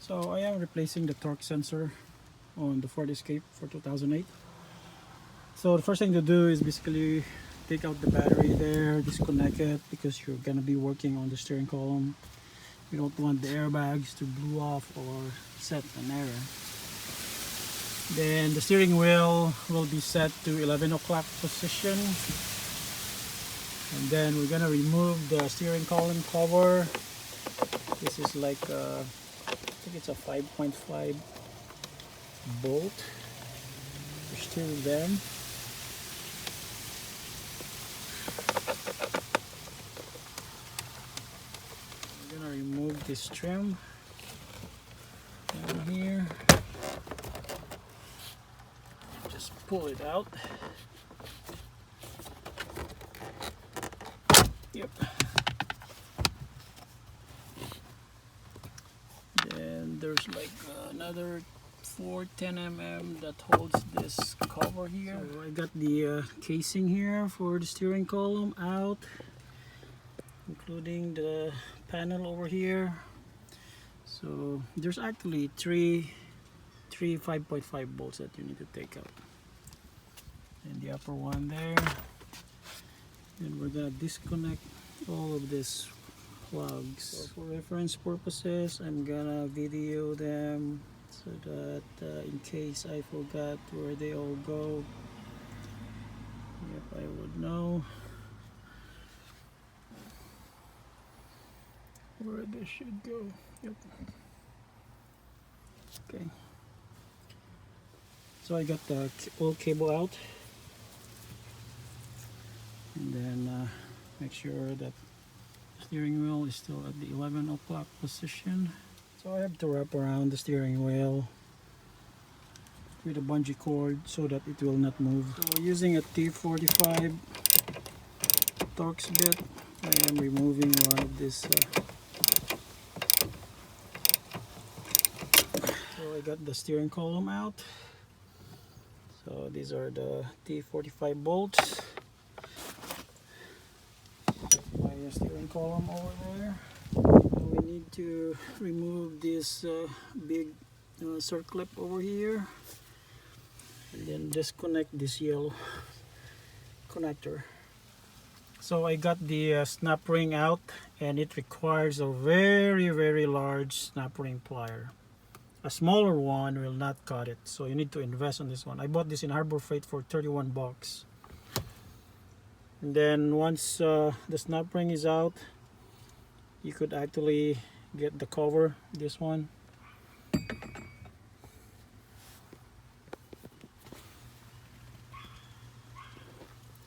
So I am replacing the torque sensor on the Ford Escape for 2008. So the first thing to do is basically take out the battery there, disconnect it, because you're gonna be working on the steering column. You don't want the airbags to blow off or set an error. Then the steering wheel will be set to 11 o'clock position. And then we're gonna remove the steering column cover. This is like I think it's a 5.5 bolt for steering them. We're gonna remove this trim down here. Just pull it out. Yep. Then there's like another 410 mm that holds this cover here. So I got the casing here for the steering column out, including the panel over here. So there's actually three 5.5 bolts that you need to take out, and the upper one there. Then we're gonna disconnect all of these plugs. So for reference purposes, I'm gonna video them so that in case I forgot where they all go, yep, I would know where they should go. Yep. Okay. So I got the old cable out, and then make sure that the steering wheel is still at the 11 o'clock position. So I have to wrap around the steering wheel with a bungee cord so that it will not move. So using a T45 Torx bit, I am removing one of this. So I got the steering column out. So these are the T45 bolts. My steering column over there. Now we need to remove this big circlip over here, and then disconnect this yellow connector. So I got the snap ring out, and it requires a very large snap ring plier. A smaller one will not cut it, so you need to invest on this one. I bought this in Harbor Freight for 31 bucks. And then once the snap ring is out, you could actually get the cover, this one.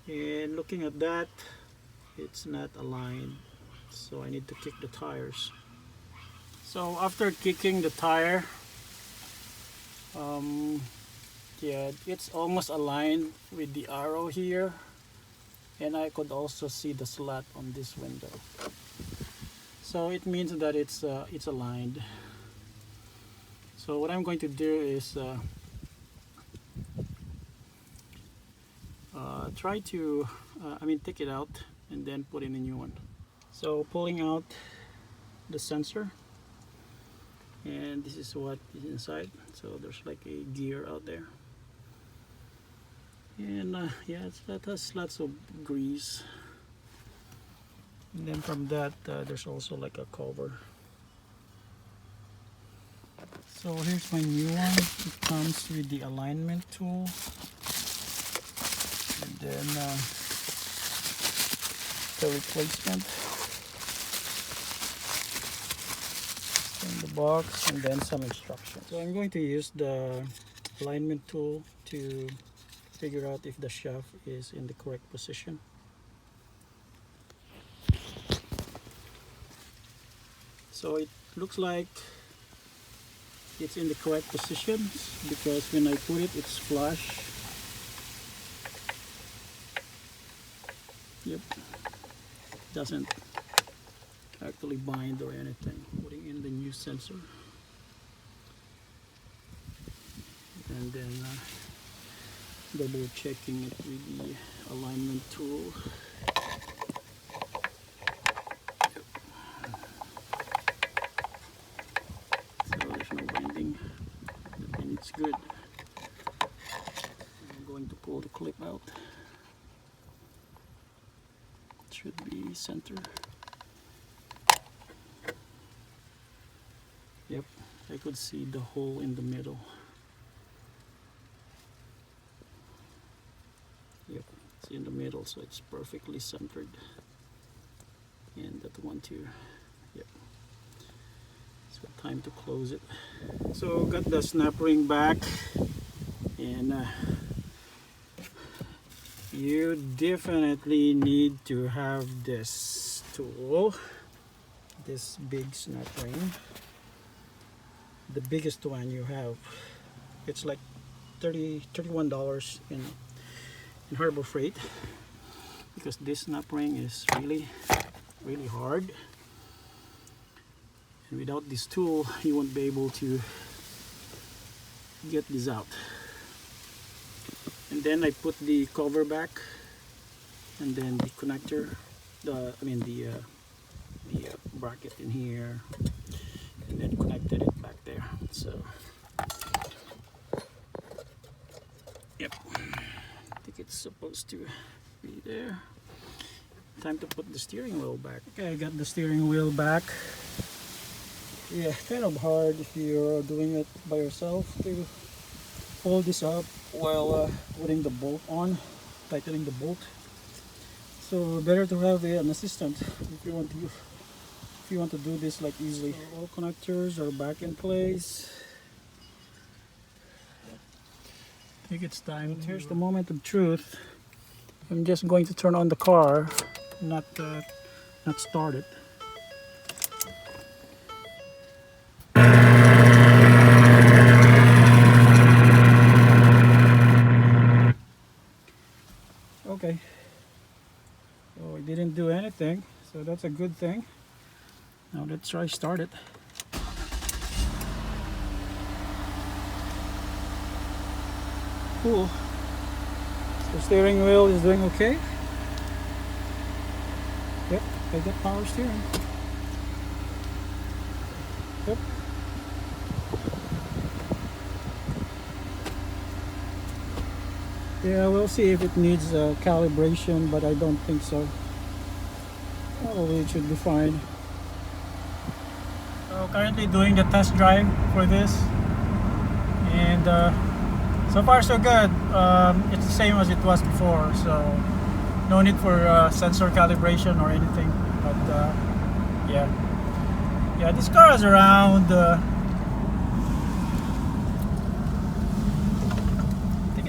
And looking at that, it's not aligned, so I need to kick the tires. So after kicking the tire, yeah, it's almost aligned with the arrow here, and I could also see the slot on this window, so it means that it's aligned. So what I'm going to do is try to take it out and then put in a new one. So pulling out the sensor, and this is what is inside. So there's like a gear out there, and yeah, that has lots of grease. And then from that there's also like a cover. So here's my new one. It comes with the alignment tool, and then the replacement in the box, and then some instructions. So I'm going to use the alignment tool to figure out if the shaft is in the correct position. So it looks like it's in the correct position, because when I put it, it's flush. Yep, doesn't actually bind or anything. Putting in the new sensor, and then double checking it with the alignment tool. Yep. So there's good. I'm going to pull the clip out. It should be center. Yep, I could see the hole in the middle. Yep, it's in the middle, so it's perfectly centered. And that one too. Yep. So time to close it. So got the snap ring back, and you definitely need to have this tool, this big snap ring, the biggest one you have. It's like $31 in Harbor Freight, because this snap ring is really hard, and without this tool you won't be able to get this out. And then I put the cover back, and then the connector, the bracket in here, and then connected it back there. So yep, I think it's supposed to be there. Time to put the steering wheel back. Okay, I got the steering wheel back. Yeah, kind of hard if you're doing it by yourself to hold this up while putting the bolt on, tightening the bolt. So better to have an assistant if you want to do this like easily. So all connectors are back in place. I think it's time. Here's the moment of truth. I'm just going to turn on the car, not start it. Okay, so it didn't do anything, so that's a good thing. Now let's try start it. Cool. The steering wheel is doing okay. Yep, I got power steering. Yep. Yeah, we'll see if it needs calibration, but I don't think so. Probably it should be fine. So currently doing the test drive for this, and so far so good. It's the same as it was before, so no need for sensor calibration or anything. But yeah, this car is around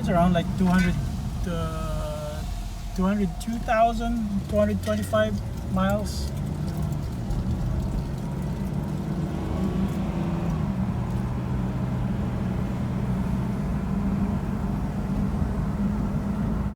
around like 202,000, 225 miles.